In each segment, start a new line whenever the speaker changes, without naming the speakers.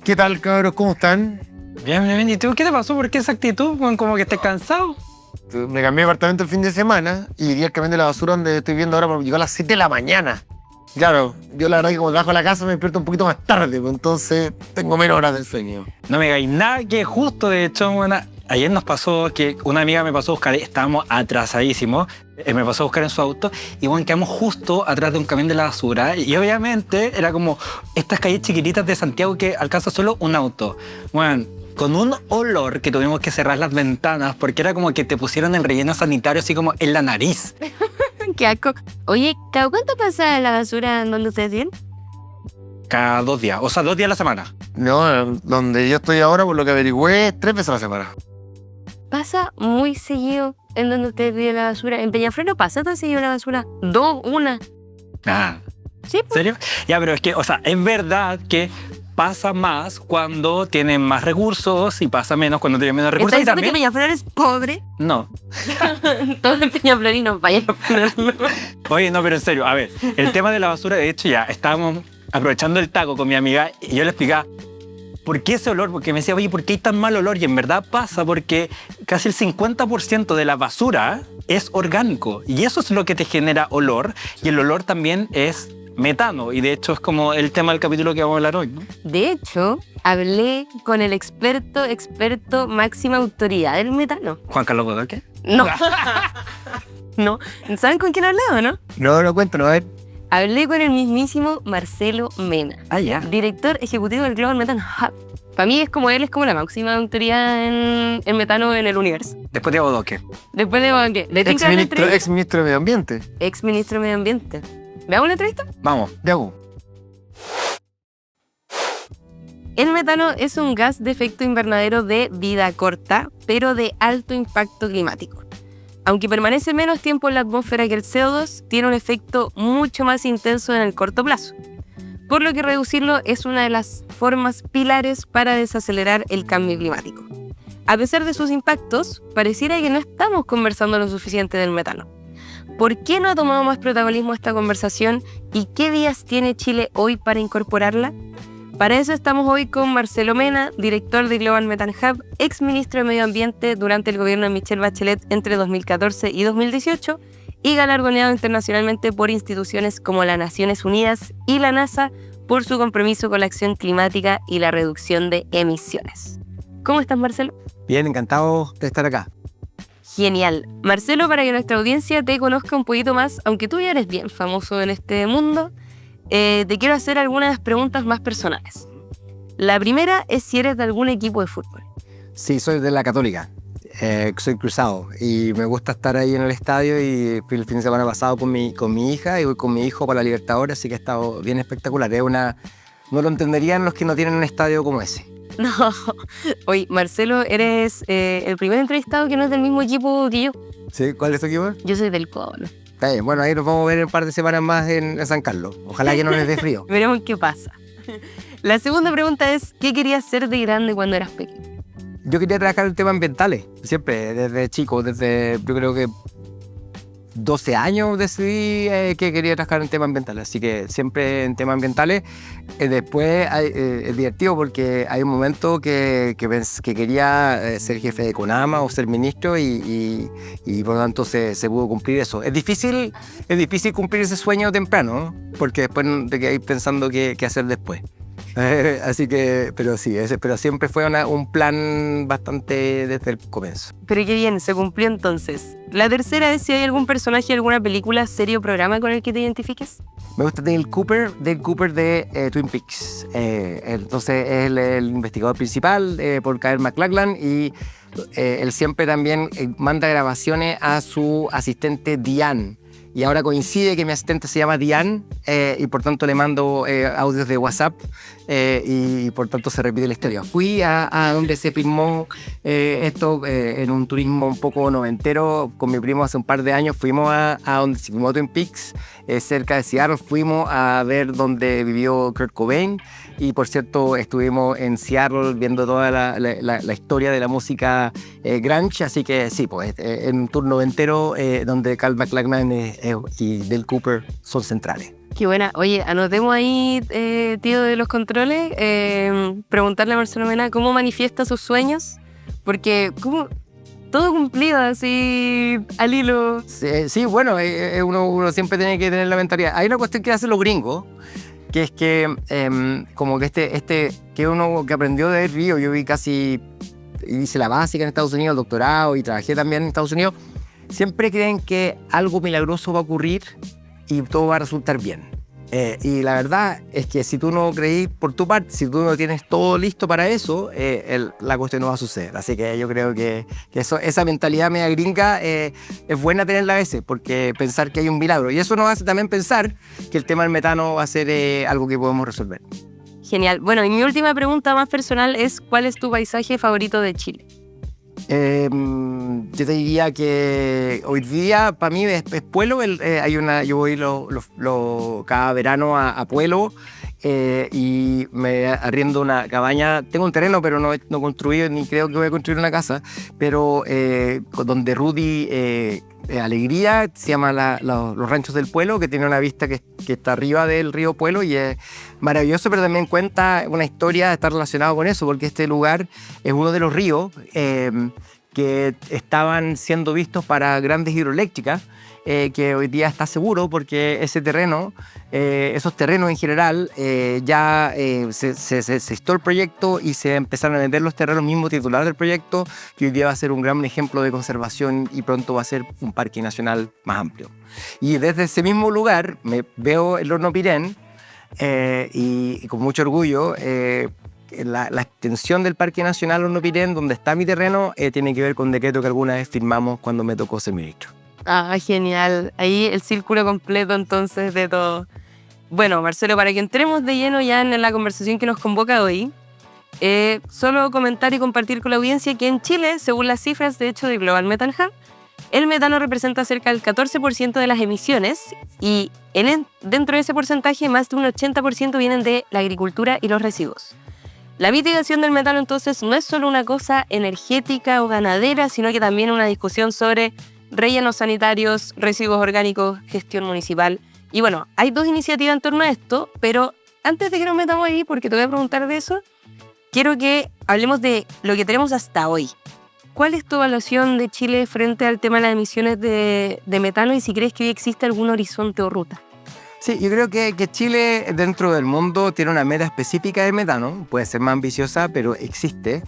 ¿Qué tal, cabros? ¿Cómo están?
Bien, bien, bien. ¿Y tú qué te pasó? ¿Por qué esa actitud? Bueno, como que estés cansado.
Me cambié de apartamento el fin de semana y iría al camión de la basura donde estoy viendo ahora porque llegó a las 7 de la mañana. Claro, yo la verdad que como trabajo en la casa me despierto un poquito más tarde, pues entonces tengo menos horas de sueño.
No me digáis nada que justo, de hecho, bueno, ayer nos pasó que una amiga me pasó a buscar, estábamos atrasadísimos, me pasó a buscar en su auto y bueno, quedamos justo atrás de un camión de la basura y obviamente era como estas calles chiquititas de Santiago que alcanza solo un auto. Bueno, con un olor que tuvimos que cerrar las ventanas porque era como que te pusieron el relleno sanitario así como en la nariz.
Qué asco. Oye, ¿cada cuánto pasa la basura en donde ustedes viven?
Cada 2 días, o sea, 2 días a la semana.
No, donde yo estoy ahora, por lo que averigüé, 3 veces a la semana.
Pasa muy seguido en donde ustedes viven la basura. En Peñaflor pasa tan seguido la basura. 2, 1.
Ah,
Sí,
¿en serio? Ya, pero es que, o sea, es verdad que pasa más cuando tienen más recursos y pasa menos cuando tienen menos recursos.
¿Estás
Y
diciendo que
también,
Peñaflor es pobre?
no.
Todos los peñaflorinos vayan a ponerlo.
Oye, no, pero en serio, a ver, el tema de la basura, de hecho, ya estábamos aprovechando el taco con mi amiga y yo le explicaba por qué ese olor, porque me decía, oye, ¿por qué hay tan mal olor? Y en verdad pasa porque casi el 50% de la basura es orgánico y eso es lo que te genera olor y el olor también es metano y de hecho es como el tema del capítulo que vamos a hablar hoy, ¿no?
De hecho, hablé con el experto máxima autoridad del metano.
Juan Carlos Bodoque.
No. No. ¿Saben con quién he hablado, no?
No, cuéntanos, a ver.
Hablé con el mismísimo Marcelo Mena,
Ah, ya.
director ejecutivo del Global Methane Hub. Para mí él es como la máxima autoridad en metano en el universo.
Después de Bodoque.
Después de
Ex ministro de Medio Ambiente.
ex ministro de Medio Ambiente. ¿Me hago una entrevista?
Vamos.
Ya, pues.
El metano es un gas de efecto invernadero de vida corta, pero de alto impacto climático. Aunque permanece menos tiempo en la atmósfera que el CO2, tiene un efecto mucho más intenso en el corto plazo. Por lo que reducirlo es una de las formas pilares para desacelerar el cambio climático. A pesar de sus impactos, pareciera que no estamos conversando lo suficiente del metano. ¿Por qué no ha tomado más protagonismo esta conversación y qué vías tiene Chile hoy para incorporarla? Para eso estamos hoy con Marcelo Mena, director de Global Methane Hub, ex ministro de Medio Ambiente durante el gobierno de Michelle Bachelet entre 2014 y 2018 y galardoneado internacionalmente por instituciones como las Naciones Unidas y la NASA por su compromiso con la acción climática y la reducción de emisiones. ¿Cómo estás, Marcelo?
Bien, encantado de estar acá.
Genial. Marcelo, para que nuestra audiencia te conozca un poquito más, aunque tú ya eres bien famoso en este mundo, te quiero hacer algunas preguntas más personales. La primera es si eres de algún equipo de fútbol.
Sí, soy de la Católica, soy cruzado y me gusta estar ahí en el estadio y fui el fin de semana pasado con mi hija y voy con mi hijo para la Libertadores, así que ha estado bien espectacular. No lo entenderían los que no tienen un estadio como ese.
No. Oye, Marcelo, eres el primer entrevistado que no es del mismo equipo que yo.
¿Sí? ¿Cuál es tu equipo?
Yo soy del Colo.
Está bien, bueno, ahí nos vamos a ver en un par de semanas más en San Carlos. Ojalá que no les dé frío.
Veremos qué pasa. La segunda pregunta es, ¿qué querías ser de grande cuando eras pequeño?
Yo quería trabajar en temas ambientales, siempre, desde chico, yo creo que 12 años decidí que quería trabajar en temas ambientales, así que siempre en temas ambientales. Después es divertido porque hay un momento que quería ser jefe de CONAMA o ser ministro y por lo tanto se pudo cumplir eso. Es difícil cumplir ese sueño temprano, ¿no? Porque después te quedas pensando qué hacer después. Así que, pero sí, pero siempre fue un plan bastante desde el comienzo.
Pero qué bien, se cumplió entonces. La tercera es si hay algún personaje de alguna película, serie o programa con el que te identifiques.
Me gusta Dale Cooper de Twin Peaks. Entonces es el investigador principal por Kyle MacLachlan y él siempre también manda grabaciones a su asistente Diane. Y ahora coincide que mi asistente se llama Diane y por tanto le mando audios de WhatsApp y por tanto se repite la historia. Fui a donde se filmó esto en un turismo un poco noventero con mi primo hace un par de años. Fuimos a donde se filmó Twin Peaks, cerca de Seattle. Fuimos a ver donde vivió Kurt Cobain y por cierto estuvimos en Seattle viendo toda la historia de la música grunge. Así que sí, pues en un tour noventero donde Kyle MacLachlan es y Dale Cooper son centrales.
Qué buena. Oye, anotemos ahí, tío de los controles, preguntarle a Marcelo Mena cómo manifiesta sus sueños, porque como todo cumplido así al hilo.
Sí, bueno, uno siempre tiene que tener la mentalidad. Hay una cuestión que hacen los gringos, que es que como que que uno que aprendió de Río, yo hice la básica en Estados Unidos, el doctorado y trabajé también en Estados Unidos, siempre creen que algo milagroso va a ocurrir y todo va a resultar bien. Y la verdad es que si tú no creís por tu parte, si tú no tienes todo listo para eso, la cuestión no va a suceder. Así que yo creo que esa mentalidad media gringa es buena tenerla a veces, porque pensar que hay un milagro. Y eso nos hace también pensar que el tema del metano va a ser algo que podemos resolver.
Genial. Bueno, y mi última pregunta más personal es, ¿cuál es tu paisaje favorito de Chile?
Yo te diría que hoy día para mí es Puelo. Yo voy cada verano a Puelo y me arriendo una cabaña. Tengo un terreno, pero no he construido ni creo que voy a construir una casa, pero donde Rudy Alegría, se llama los Ranchos del Puelo, que tiene una vista que está arriba del río Puelo y es maravilloso, pero también cuenta una historia, está relacionado con eso, porque este lugar es uno de los ríos que estaban siendo vistos para grandes hidroeléctricas, que hoy día está seguro porque ese terreno, esos terrenos en general, ya se instó el proyecto y se empezaron a vender los terrenos mismos titulares del proyecto, que hoy día va a ser un gran ejemplo de conservación y pronto va a ser un parque nacional más amplio. Y desde ese mismo lugar me veo el Horno Pirén y con mucho orgullo la extensión del Parque Nacional Horno Pirén, donde está mi terreno, tiene que ver con decreto que alguna vez firmamos cuando me tocó ser ministro.
Ah, genial. Ahí el círculo completo entonces de todo. Bueno, Marcelo, para que entremos de lleno ya en la conversación que nos convoca hoy, solo comentar y compartir con la audiencia que en Chile, según las cifras de hecho de Global Methane Hub, el metano representa cerca del 14% de las emisiones y dentro de ese porcentaje más de un 80% vienen de la agricultura y los residuos. La mitigación del metano entonces no es solo una cosa energética o ganadera, sino que también una discusión sobre rellenos sanitarios, residuos orgánicos, gestión municipal. Y bueno, hay dos iniciativas en torno a esto, pero antes de que nos metamos ahí, porque te voy a preguntar de eso, quiero que hablemos de lo que tenemos hasta hoy. ¿Cuál es tu evaluación de Chile frente al tema de las emisiones de metano y si crees que hoy existe algún horizonte o ruta?
Sí, yo creo que Chile dentro del mundo tiene una meta específica de metano, puede ser más ambiciosa, pero existe,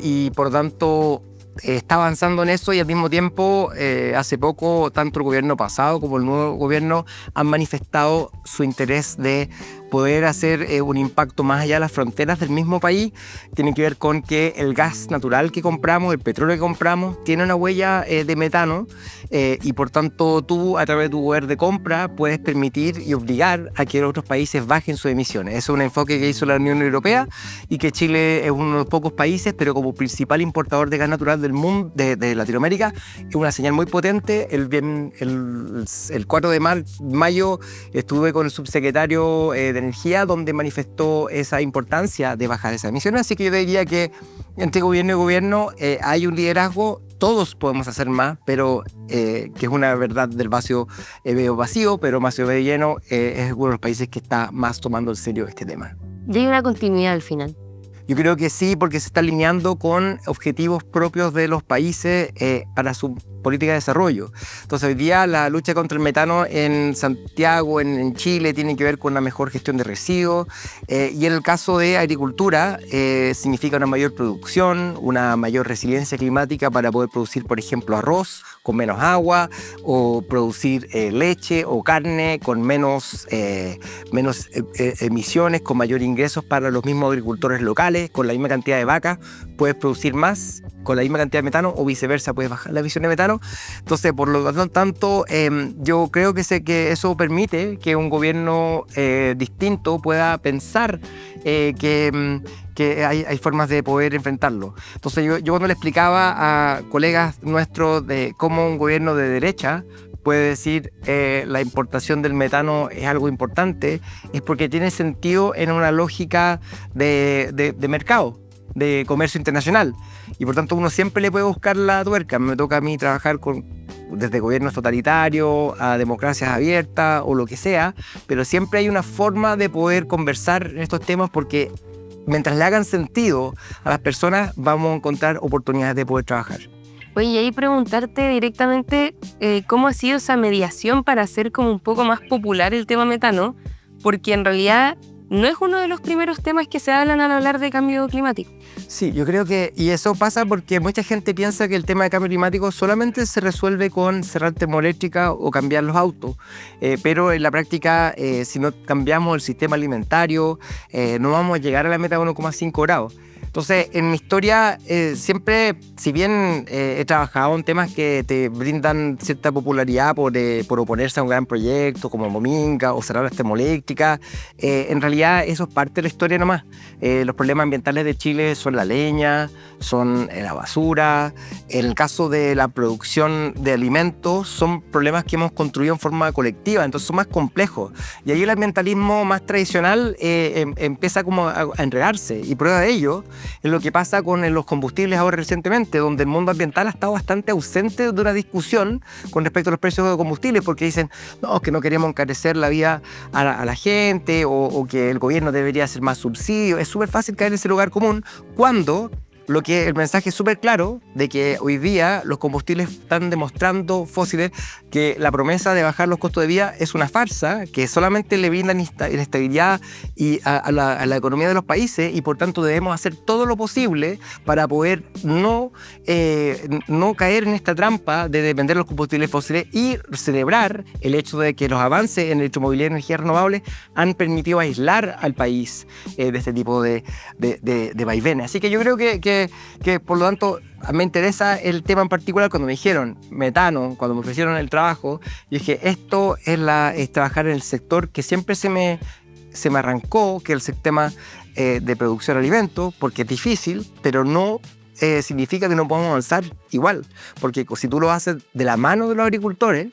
y por tanto está avanzando en eso y al mismo tiempo hace poco tanto el gobierno pasado como el nuevo gobierno han manifestado su interés de poder hacer un impacto más allá de las fronteras del mismo país. Tiene que ver con que el gas natural que compramos, el petróleo que compramos, tiene una huella de metano y por tanto tú a través de tu poder de compra puedes permitir y obligar a que otros países bajen sus emisiones. Eso es un enfoque que hizo la Unión Europea y que Chile es uno de los pocos países, pero como principal importador de gas natural del mundo, de Latinoamérica, es una señal muy potente. El 4 de mayo estuve con el subsecretario de Energía, donde manifestó esa importancia de bajar esas emisiones. Así que yo diría que entre gobierno y gobierno hay un liderazgo, todos podemos hacer más, pero que es una verdad del vaso medio vacío, pero vaso medio lleno, es uno de los países que está más tomando en serio este tema.
Y hay una continuidad al final.
Yo creo que sí, porque se está alineando con objetivos propios de los países para su política de desarrollo. Entonces hoy día la lucha contra el metano en Santiago, en Chile, tiene que ver con una mejor gestión de residuos y en el caso de agricultura significa una mayor producción, una mayor resiliencia climática para poder producir, por ejemplo, arroz con menos agua o producir leche o carne con menos emisiones, con mayor ingresos para los mismos agricultores locales. Con la misma cantidad de vacas puedes producir más con la misma cantidad de metano o viceversa, puedes bajar la emisión de metano. Entonces, por lo tanto, yo creo que eso permite que un gobierno distinto pueda pensar que hay formas de poder enfrentarlo. Entonces, yo cuando le explicaba a colegas nuestros de cómo un gobierno de derecha puede decir la importación del metano es algo importante, es porque tiene sentido en una lógica de mercado, de comercio internacional. Y por tanto uno siempre le puede buscar la tuerca. Me toca a mí trabajar con desde gobiernos totalitarios a democracias abiertas o lo que sea, pero siempre hay una forma de poder conversar en estos temas porque mientras le hagan sentido a las personas, vamos a encontrar oportunidades de poder trabajar.
Oye, y ahí preguntarte directamente cómo ha sido esa mediación para hacer como un poco más popular el tema metano, porque en realidad no es uno de los primeros temas que se hablan al hablar de cambio climático.
Sí, yo creo que, y eso pasa porque mucha gente piensa que el tema de cambio climático solamente se resuelve con cerrar termoeléctrica o cambiar los autos, pero en la práctica, si no cambiamos el sistema alimentario, no vamos a llegar a la meta de 1,5 grados. Entonces, en mi historia, siempre, si bien he trabajado en temas que te brindan cierta popularidad por oponerse a un gran proyecto como Mominga o cerrar las termoeléctricas, en realidad eso es parte de la historia nomás. Los problemas ambientales de Chile son la leña, son la basura. En el caso de la producción de alimentos, son problemas que hemos construido en forma colectiva, entonces son más complejos. Y ahí el ambientalismo más tradicional empieza como a enredarse. Y prueba de ello es lo que pasa con los combustibles ahora recientemente, donde el mundo ambiental ha estado bastante ausente de una discusión con respecto a los precios de combustibles, porque dicen no, que no queremos encarecer la vida a la gente o que el gobierno debería hacer más subsidios. Es súper fácil caer en ese lugar común cuando el mensaje es súper claro de que hoy día los combustibles están demostrando, fósiles, que la promesa de bajar los costos de vida es una farsa, que solamente le brindan inestabilidad a la economía de los países y por tanto debemos hacer todo lo posible para poder no caer en esta trampa de depender de los combustibles fósiles y celebrar el hecho de que los avances en electromovilidad y energías renovables han permitido aislar al país de este tipo de vaivenes. Así que yo creo que por lo tanto me interesa el tema en particular. Cuando me dijeron metano, cuando me ofrecieron el trabajo, yo dije, esto es trabajar en el sector que siempre se me arrancó, que es el tema de producción de alimentos, porque es difícil, pero no significa que no podamos avanzar igual, porque si tú lo haces de la mano de los agricultores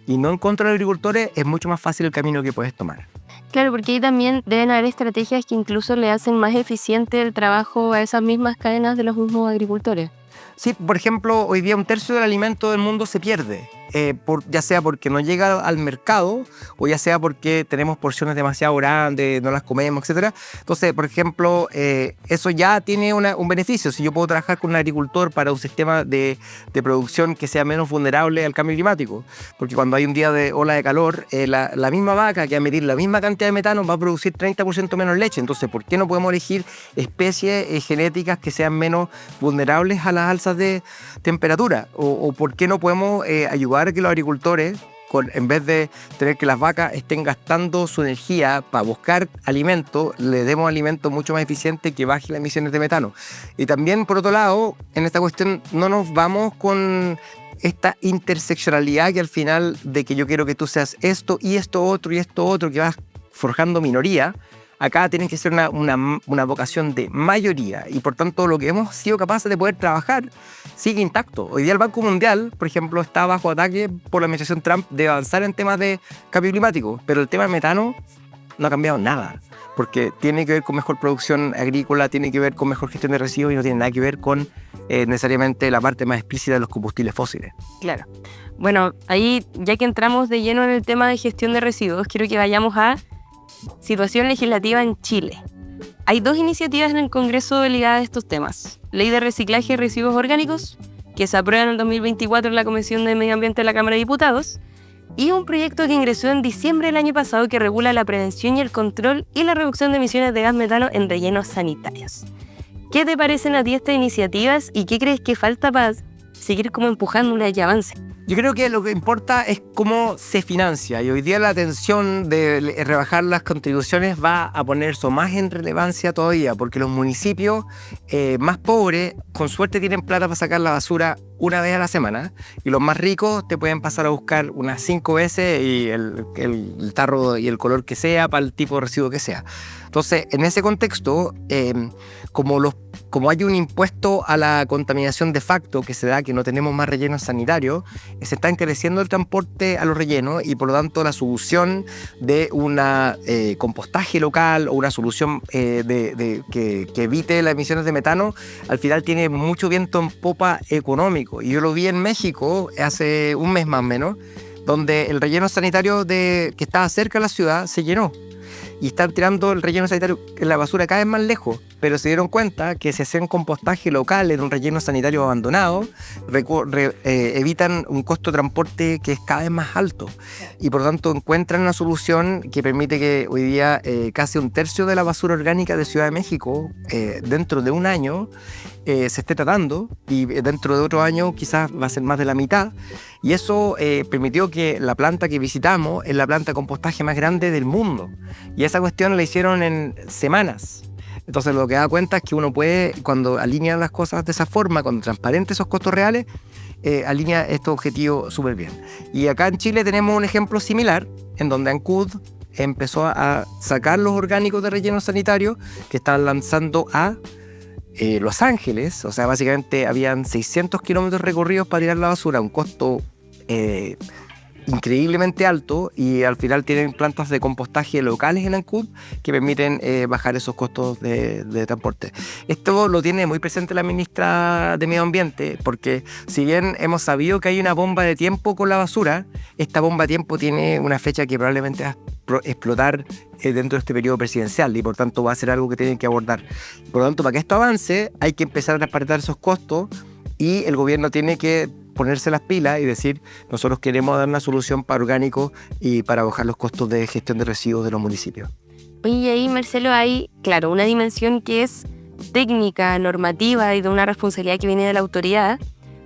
y no en contra de los agricultores, es mucho más fácil el camino que puedes tomar.
Claro, porque ahí también deben haber estrategias que incluso le hacen más eficiente el trabajo a esas mismas cadenas de los mismos agricultores.
Sí, por ejemplo, hoy día 1/3 del alimento del mundo se pierde, ya sea porque no llega al mercado o ya sea porque tenemos porciones demasiado grandes, no las comemos, etc. Entonces, por ejemplo, eso ya tiene un beneficio. Si yo puedo trabajar con un agricultor para un sistema de producción que sea menos vulnerable al cambio climático, porque cuando hay un día de ola de calor, la misma vaca que va a emitir la misma cantidad de metano va a producir 30% menos leche. Entonces, ¿por qué no podemos elegir especies genéticas que sean menos vulnerables a las alzas de temperatura? ¿O por qué no podemos ayudar a que los agricultores, en vez de tener que las vacas estén gastando su energía para buscar alimento, le demos alimento mucho más eficiente que baje las emisiones de metano? Y también, por otro lado, en esta cuestión no nos vamos con esta interseccionalidad que al final de que yo quiero que tú seas esto y esto otro y esto otro, que vas forjando minoría. Acá tiene que ser una vocación de mayoría y por tanto lo que hemos sido capaces de poder trabajar sigue intacto. Hoy día el Banco Mundial, por ejemplo, está bajo ataque por la administración Trump de avanzar en temas de cambio climático, pero el tema del metano no ha cambiado nada, porque tiene que ver con mejor producción agrícola, tiene que ver con mejor gestión de residuos y no tiene nada que ver con necesariamente la parte más explícita de los combustibles fósiles.
Claro. Bueno, ahí ya que entramos de lleno en el tema de gestión de residuos, quiero que vayamos a situación legislativa en Chile. Hay 2 iniciativas en el Congreso ligadas a estos temas. Ley de reciclaje de residuos orgánicos, que se aprueba en el 2024 en la Comisión de Medio Ambiente de la Cámara de Diputados, y un proyecto que ingresó en diciembre del año pasado que regula la prevención y el control y la reducción de emisiones de gas metano en rellenos sanitarios. ¿Qué te parecen a ti estas iniciativas y qué crees que falta para seguir como empujándolas y avance?
Yo creo que lo que importa es cómo se financia y hoy día la atención de rebajar las contribuciones va a poner eso más en relevancia todavía, porque los municipios más pobres con suerte tienen plata para sacar la basura una vez a la semana y los más ricos te pueden pasar a buscar unas 5 veces y el tarro y el color que sea para el tipo de residuo que sea. Entonces, en ese contexto, como hay un impuesto a la contaminación de facto que se da, que no tenemos más rellenos sanitarios, se está encareciendo el transporte a los rellenos y por lo tanto la solución de un compostaje local o una solución que evite las emisiones de metano, al final tiene mucho viento en popa económico. orgánico. Y yo lo vi en México hace un mes más o menos, donde el relleno sanitario que estaba cerca de la ciudad se llenó. Y están tirando el relleno sanitario en la basura cada vez más lejos. Pero se dieron cuenta que si hacían compostaje local en un relleno sanitario abandonado, evitan un costo de transporte que es cada vez más alto. Y por lo tanto encuentran una solución que permite que hoy día casi un tercio de la basura orgánica de Ciudad de México, dentro de un año, se esté tratando, y dentro de otro año quizás va a ser más de la mitad. Y eso permitió que la planta que visitamos es la planta de compostaje más grande del mundo. Y esa cuestión la hicieron en semanas. Entonces lo que da cuenta es que uno puede, cuando alinea las cosas de esa forma, cuando transparente esos costos reales, alinea estos objetivos súper bien. Y acá en Chile tenemos un ejemplo similar, en donde Ancud empezó a sacar los orgánicos de relleno sanitario que estaban lanzando a Los Ángeles. O sea, básicamente habían 600 kilómetros recorridos para tirar la basura, un costo increíblemente alto, y al final tienen plantas de compostaje locales en Ancud que permiten bajar esos costos de transporte. Esto lo tiene muy presente la ministra de Medio Ambiente, porque si bien hemos sabido que hay una bomba de tiempo con la basura, esta bomba de tiempo tiene una fecha que probablemente va a explotar dentro de este periodo presidencial, y por tanto va a ser algo que tienen que abordar. Por lo tanto, para que esto avance hay que empezar a transparentar esos costos, y el gobierno tiene que ponerse las pilas y decir: nosotros queremos dar una solución para orgánicos y para bajar los costos de gestión de residuos de los municipios.
Oye, y ahí, Marcelo, hay, claro, una dimensión que es técnica, normativa y de una responsabilidad que viene de la autoridad,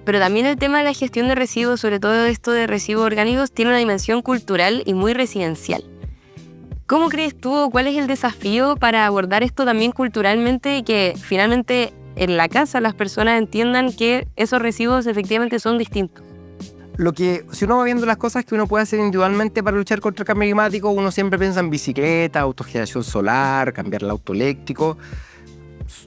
pero también el tema de la gestión de residuos, sobre todo esto de residuos orgánicos, tiene una dimensión cultural y muy residencial. ¿Cómo crees tú, cuál es el desafío para abordar esto también culturalmente y que finalmente en la casa las personas entiendan que esos residuos efectivamente son distintos?
Lo que, si uno va viendo las cosas que uno puede hacer individualmente para luchar contra el cambio climático, uno siempre piensa en bicicleta, autogeneración solar, cambiar el auto eléctrico,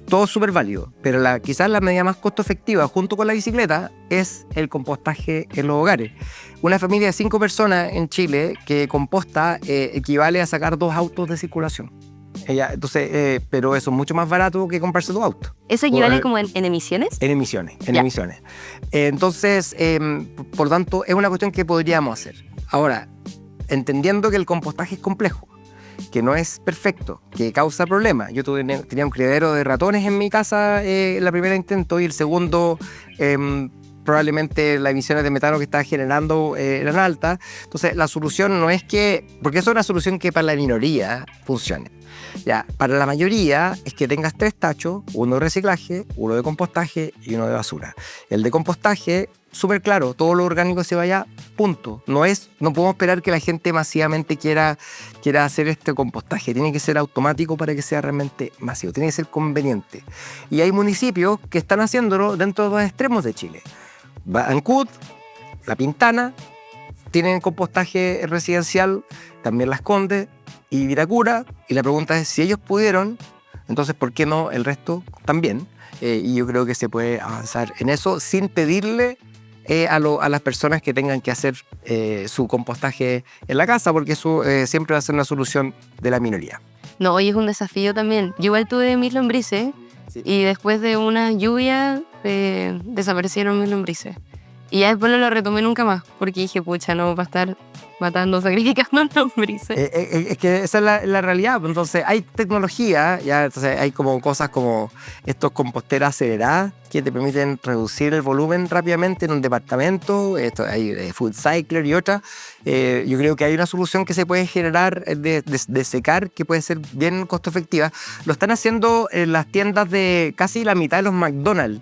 todo súper válido, pero quizás la medida más costo efectiva junto con la bicicleta es el compostaje en los hogares. Una familia de 5 personas en Chile que composta equivale a sacar 2 autos de circulación. Entonces, pero eso es mucho más barato que comprarse 2 autos.
¿Eso equivale como en emisiones?
En emisiones, en
Ya.
emisiones. Entonces, por tanto, es una cuestión que podríamos hacer. Ahora, entendiendo que el compostaje es complejo, que no es perfecto, que causa problemas. Yo tenía un criadero de ratones en mi casa la primera intento, y el segundo probablemente las emisiones de metano que estaba generando eran altas. Entonces la solución no es que, porque eso es una solución que para la minoría funcione. Ya, para la mayoría es que tengas 3 tachos, uno de reciclaje, uno de compostaje y uno de basura. El de compostaje, súper claro, todo lo orgánico se vaya, punto. No podemos esperar que la gente masivamente quiera hacer este compostaje. Tiene que ser automático para que sea realmente masivo, tiene que ser conveniente. Y hay municipios que están haciéndolo dentro de los extremos de Chile. Ancud, La Pintana, tienen compostaje residencial, también Las Condes y Vitacura, y la pregunta es: si ellos pudieron, entonces ¿por qué no el resto también? Y yo creo que se puede avanzar en eso sin pedirle a las personas que tengan que hacer su compostaje en la casa, porque eso siempre va a ser una solución de la minoría.
No, hoy es un desafío también. Yo igual tuve mis lombrices,
Sí.
y después de una lluvia desaparecieron mis lombrices. Y ya después no lo retomé nunca más, porque dije, pucha, no va a estar matando, sacrificando lombrices.
Es que esa es la realidad. Entonces hay tecnología, ya, entonces hay como cosas como estos composteras aceleradas que te permiten reducir el volumen rápidamente en un departamento. Hay Food Cycler y otras. Yo creo que hay una solución que se puede generar de secar, que puede ser bien costo efectiva. Lo están haciendo en las tiendas de casi la mitad de los McDonald's.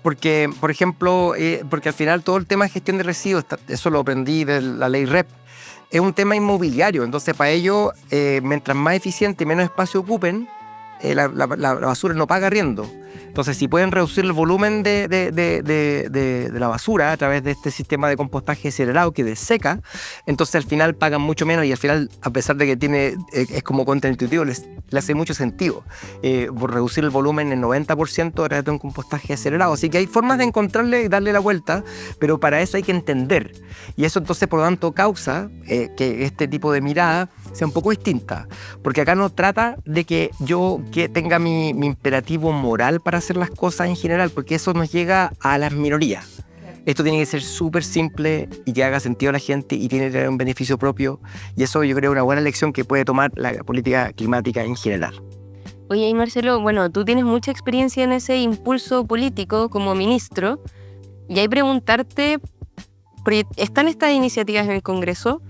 Porque, por ejemplo, porque al final todo el tema de gestión de residuos, eso lo aprendí de la ley REP, es un tema inmobiliario. Entonces, para ello, mientras más eficiente y menos espacio ocupen, la basura no paga arriendo. Entonces, si pueden reducir el volumen de la basura a través de este sistema de compostaje acelerado que deseca, entonces al final pagan mucho menos, y al final, a pesar de que es como contraintuitivo, le hace mucho sentido por reducir el volumen en 90% a través de un compostaje acelerado. Así que hay formas de encontrarle y darle la vuelta, pero para eso hay que entender. Y eso entonces, por lo tanto, causa que este tipo de mirada sea un poco distinta, porque acá no trata de que yo tenga mi imperativo moral para hacer las cosas en general, porque eso nos llega a las minorías. Esto tiene que ser súper simple y que haga sentido a la gente y tiene que tener un beneficio propio, y eso yo creo es una buena lección que puede tomar la política climática en general.
Oye, y Marcelo, bueno, tú tienes mucha experiencia en ese impulso político como ministro, y hay preguntarte, porque están estas iniciativas en el Congreso,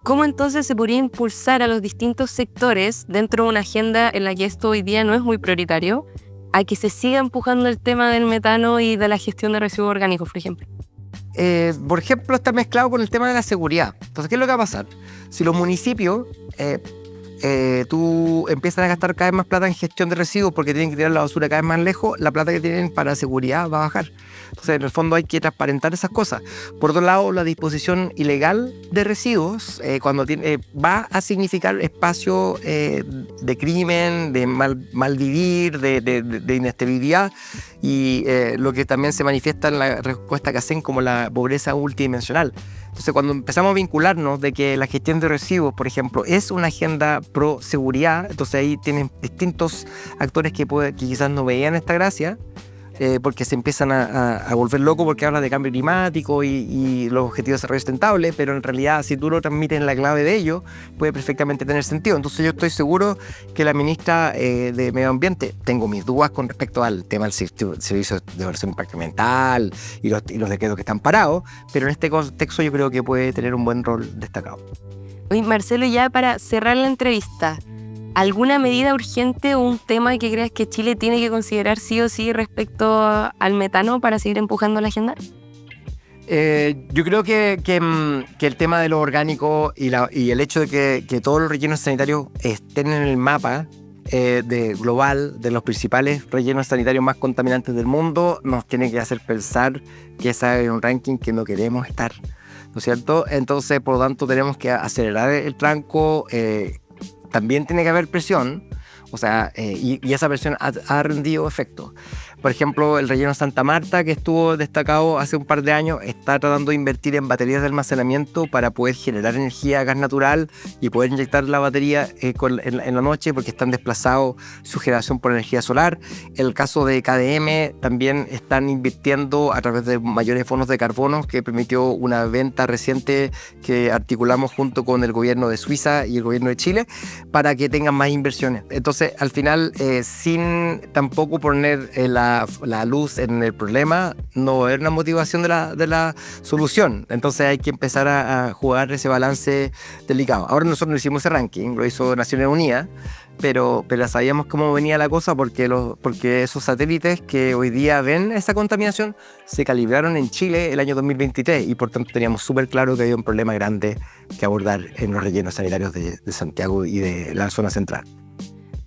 ¿cómo entonces se podría impulsar a los distintos sectores dentro de una agenda en la que esto hoy día no es muy prioritario, a que se siga empujando el tema del metano y de la gestión de residuos orgánicos, por ejemplo?
Por ejemplo, está mezclado con el tema de la seguridad. Entonces, ¿qué es lo que va a pasar? Si los municipios tú empiezas a gastar cada vez más plata en gestión de residuos porque tienen que tirar la basura cada vez más lejos, la plata que tienen para seguridad va a bajar. Entonces, en el fondo hay que transparentar esas cosas. Por otro lado, la disposición ilegal de residuos cuando va a significar espacio de crimen, de mal vivir, de inestabilidad, y lo que también se manifiesta en la respuesta que hacen como la pobreza multidimensional. Entonces, cuando empezamos a vincularnos de que la gestión de residuos, por ejemplo, es una agenda pro seguridad, entonces ahí tienen distintos actores que quizás no veían esta gracia, porque se empiezan a volver locos porque hablan de cambio climático y los objetivos de desarrollo sustentable, pero en realidad si tú lo transmites en la clave de ello, puede perfectamente tener sentido. Entonces yo estoy seguro que la ministra de Medio Ambiente, tengo mis dudas con respecto al tema del servicio de evaluación de impacto ambiental y los decretos que están parados, pero en este contexto yo creo que puede tener un buen rol destacado.
Oye, Marcelo, ya para cerrar la entrevista, ¿alguna medida urgente o un tema que creas que Chile tiene que considerar sí o sí respecto al metano para seguir empujando la agenda?
Yo creo que el tema de lo orgánico y el hecho de que todos los rellenos sanitarios estén en el mapa global de los principales rellenos sanitarios más contaminantes del mundo nos tiene que hacer pensar que ese es un ranking que no queremos estar, ¿no es cierto? Entonces, por lo tanto, tenemos que acelerar el tranco. También tiene que haber presión, o sea, y esa presión ha rendido efecto. Por ejemplo, el relleno Santa Marta, que estuvo destacado hace un par de años, está tratando de invertir en baterías de almacenamiento para poder generar energía, gas natural, y poder inyectar la batería en la noche porque están desplazados su generación por energía solar. El caso de KDM también están invirtiendo a través de mayores fondos de carbono, que permitió una venta reciente que articulamos junto con el gobierno de Suiza y el gobierno de Chile para que tengan más inversiones. Entonces, al final, sin tampoco poner la luz en el problema, no va a haber una motivación de la solución. Entonces hay que empezar a jugar ese balance delicado. Ahora nosotros no hicimos ese ranking, lo hizo Naciones Unidas, pero sabíamos cómo venía la cosa porque esos satélites que hoy día ven esa contaminación se calibraron en Chile el año 2023 y por tanto teníamos súper claro que había un problema grande que abordar en los rellenos sanitarios de Santiago y de la zona central.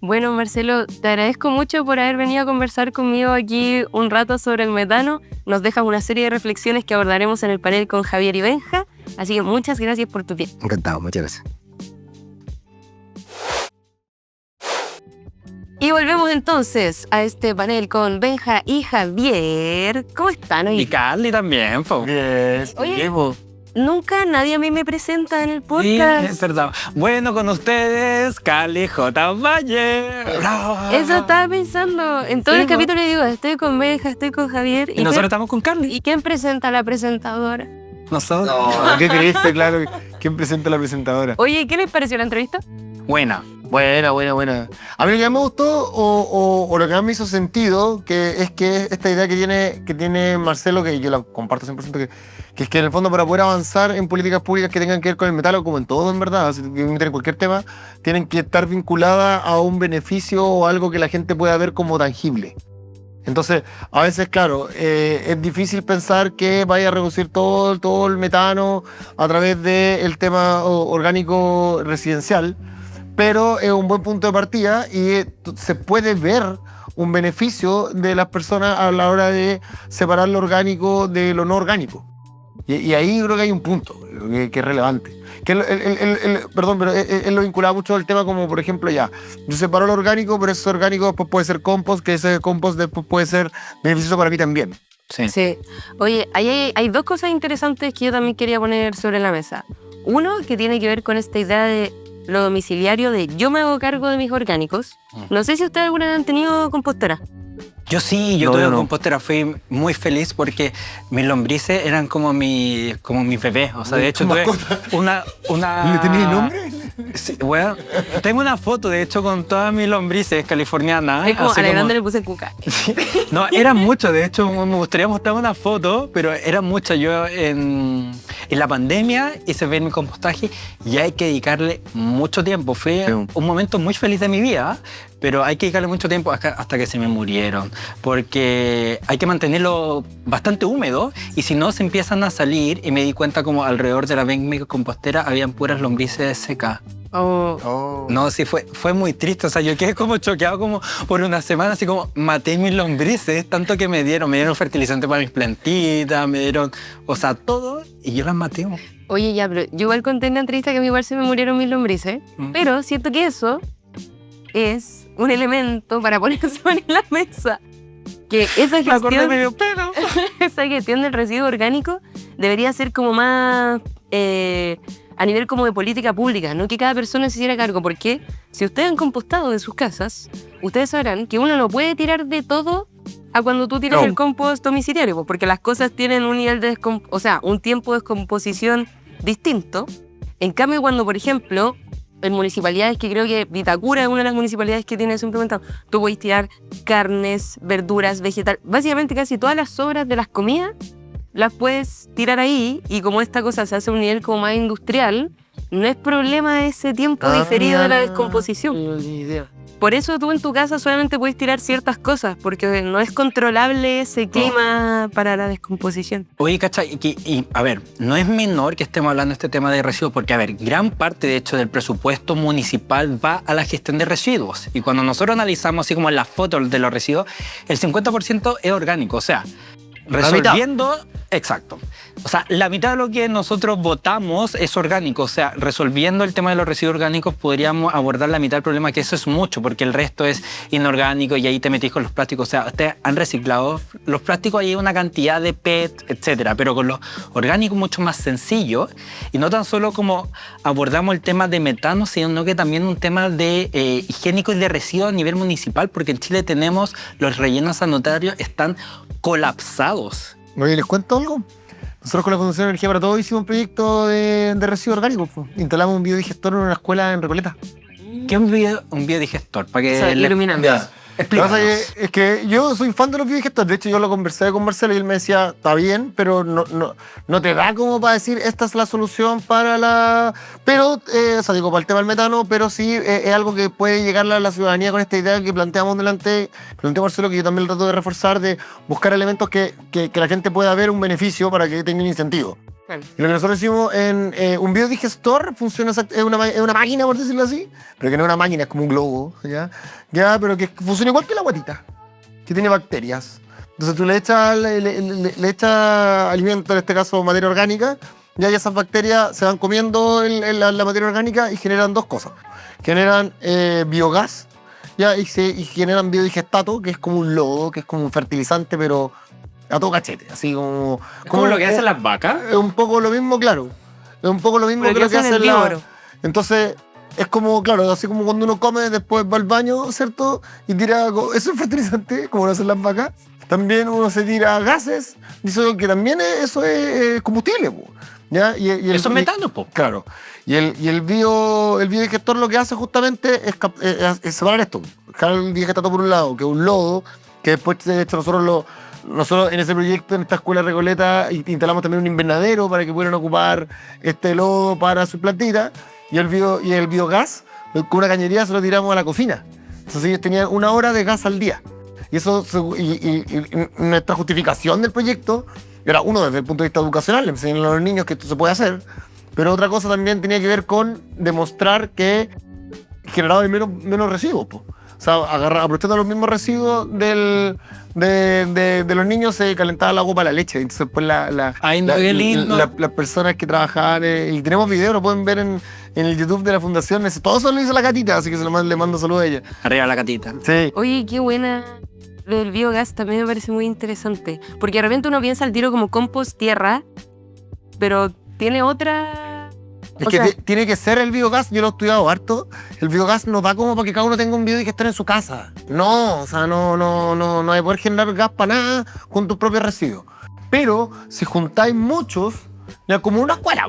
Bueno, Marcelo, te agradezco mucho por haber venido a conversar conmigo aquí un rato sobre el metano. Nos dejas una serie de reflexiones que abordaremos en el panel con Javier y Benja, así que muchas gracias por tu tiempo.
Encantado, muchas gracias.
Y volvemos entonces a este panel con Benja y Javier. ¿Cómo están hoy?
Y Carly también, po.
Bien.
Oye,
Llevo.
nunca nadie a mí me presenta en el
Sí,
podcast.
es verdad. Bueno, con ustedes, Carly J. Valle. ¡Bravo!
Eso estaba pensando. En todo
Sí,
el capítulo digo, estoy con Benja, estoy con Javier.
Y nosotros estamos con Carly.
¿Y quién presenta a la presentadora?
Nosotros.
No, ¿qué creíste? Claro. ¿Quién presenta a la presentadora?
Oye, ¿qué les pareció la entrevista?
Buena.
Buena. A mí lo que más me gustó o lo que más me hizo sentido es que esta idea que tiene Marcelo, que yo la comparto 100%, que es que en el fondo para poder avanzar en políticas públicas que tengan que ver con el metal, como en todo en verdad, si tienen que cualquier tema, tienen que estar vinculadas a un beneficio o algo que la gente pueda ver como tangible. Entonces, a veces, claro, es difícil pensar que vaya a reducir todo el metano a través del tema orgánico residencial, pero es un buen punto de partida y se puede ver un beneficio de las personas a la hora de separar lo orgánico de lo no orgánico. Y ahí creo que hay un punto que es relevante. Que perdón, pero él lo vinculaba mucho al tema como, por ejemplo, yo separo lo orgánico, pero ese orgánico después puede ser compost, que ese compost después puede ser beneficioso para mí también.
Sí. Oye, hay dos cosas interesantes que yo también quería poner sobre la mesa. Uno, que tiene que ver con esta idea de lo domiciliario de yo me hago cargo de mis orgánicos. No sé si ustedes alguna vez han tenido compostera.
Yo sí, yo
No,
tuve
yo no.
compostera, fui muy feliz porque mis lombrices eran como mis bebés. O sea, de hecho
¿Tu
tuve
mascota?
una...
¿Le tenías nombre?
Sí, bueno, tengo una foto, de hecho, con todas mis lombrices californianas.
Es como
así
a la
como-
grande le puse cuca.
No, eran muchas, de hecho, me gustaría mostrar una foto, pero eran muchas. Yo en la pandemia hice ver mi compostaje y hay que dedicarle mucho tiempo. Fue
Sí.
un momento muy feliz de mi vida, pero hay que dedicarle mucho tiempo hasta que se me murieron, porque hay que mantenerlo bastante húmedo y si no se empiezan a salir, y me di cuenta como alrededor de la compostera habían puras lombrices secas.
Oh.
No, sí, fue muy triste. O sea, yo quedé como choqueado como por una semana, así como maté mis lombrices, tanto que me dieron fertilizante para mis plantitas, me dieron, o sea, todo, y yo las maté.
Oye, ya, pero yo igual conté en la entrevista que a mí igual se me murieron mis lombrices, pero siento que eso es un elemento para poner sobre la mesa. Que esa
Me acordé,
gestión,
me dio pena.
esa gestión del residuo orgánico debería ser como más a nivel como de política pública, no que cada persona se hiciera cargo, porque si ustedes han compostado de sus casas, ustedes sabrán que uno no puede tirar de todo a cuando tú tiras
No.
el compost domiciliario, pues, porque las cosas tienen un nivel de un tiempo de descomposición distinto. En cambio, cuando, por ejemplo, en municipalidades, que creo que Vitacura es una de las municipalidades que tiene eso implementado, tú podés tirar carnes, verduras, vegetales, básicamente casi todas las sobras de las comidas las puedes tirar ahí, y como esta cosa se hace a un nivel como más industrial, no es problema ese tiempo diferido de la descomposición.
Ni idea.
Por eso tú en tu casa solamente puedes tirar ciertas cosas, porque no es controlable ese clima para la descomposición.
Oye, cacha, y a ver, no es menor que estemos hablando de este tema de residuos, porque, a ver, gran parte, de hecho, del presupuesto municipal va a la gestión de residuos. Y cuando nosotros analizamos, así como en las fotos de los residuos, el 50% es orgánico, o sea, resolviendo... Exacto. O sea, la mitad de lo que nosotros votamos es orgánico. O sea, resolviendo el tema de los residuos orgánicos podríamos abordar la mitad del problema, que eso es mucho, porque el resto es inorgánico y ahí te metís con los plásticos. O sea, ustedes han reciclado los plásticos, hay una cantidad de PET, etcétera, pero con los orgánicos mucho más sencillo. Y no tan solo como abordamos el tema de metano, sino que también un tema de higiénico y de residuos a nivel municipal, porque en Chile tenemos los rellenos sanitarios están colapsados.
Oye, ¿les cuento algo? Nosotros con la Fundación Energía para Todos hicimos un proyecto de residuos orgánicos. Pues. Instalamos un biodigestor en una escuela en Recoleta.
¿Qué es un biodigestor? Para que
O sea, iluminando.
Lo que
Explícanos.
pasa es que yo soy fan de los biodigestores. De hecho, yo lo conversé con Marcelo y él me decía, está bien, pero no te da como para decir, esta es la solución para la... Pero, o sea, digo, para el tema del metano, pero sí es algo que puede llegar a la ciudadanía con esta idea que planteamos planteó Marcelo, que yo también lo trato de reforzar, de buscar elementos que la gente pueda ver un beneficio para que tenga un incentivo.
Claro.
Y lo que nosotros hicimos en un biodigestor funciona es una máquina, por decirlo así, pero que no es una máquina, es como un globo, ¿ya? Pero que funciona igual que la guatita, que tiene bacterias. Entonces tú le echas alimento, en este caso materia orgánica, y esas bacterias se van comiendo la materia orgánica y generan dos cosas. Generan biogás, ¿ya? Y generan biodigestato, que es como un lodo, que es como un fertilizante, pero a todo cachete, así como...
¿Cómo lo que hacen las vacas?
Es un poco lo mismo, claro. Es un poco lo mismo
Pero
que lo que
hacen
hace
herbívoro.
Entonces, es como, claro, así como cuando uno come, después va al baño, ¿cierto? Y tira... Eso es fertilizante, como lo hacen las vacas. También uno se tira gases, dice que también eso es combustible, po, ¿ya?
Eso es metano, po.
Claro. Y el biodigestor lo que hace justamente es separar esto. Dejar el biogestato por un lado, que es un lodo, que después, de hecho, nosotros en ese proyecto, en esta escuela Recoleta, instalamos también un invernadero para que pudieran ocupar este lodo para sus plantitas. Y el biogás, con una cañería, se lo tiramos a la cocina. Entonces ellos tenían 1 hora de gas al día. Y eso, y nuestra justificación del proyecto era, uno, desde el punto de vista educacional, le enseñan a los niños que esto se puede hacer. Pero otra cosa también tenía que ver con demostrar que generaba menos residuos, po. O sea, aprovechando los mismos residuos de los niños, se calentaba el agua para la leche. Entonces, pues
Ay, no, qué lindo.
las personas que trabajaban, y tenemos videos, lo pueden ver en el YouTube de la Fundación. Todo eso lo hizo la Catita, así que le mando saludos a ella.
Arriba la catita.
Sí.
Oye, qué buena. Lo del biogás también me parece muy interesante. Porque de repente uno piensa al tiro como compost tierra, pero tiene otro
Es
O
que
sea-
tiene que ser el biogás, yo lo he estudiado harto. El biogás no da como para que cada uno tenga un biodigestor en su casa. No, o sea, no hay que poder generar gas para nada con tus propios residuos. Pero si juntáis muchos, ya como una escuela,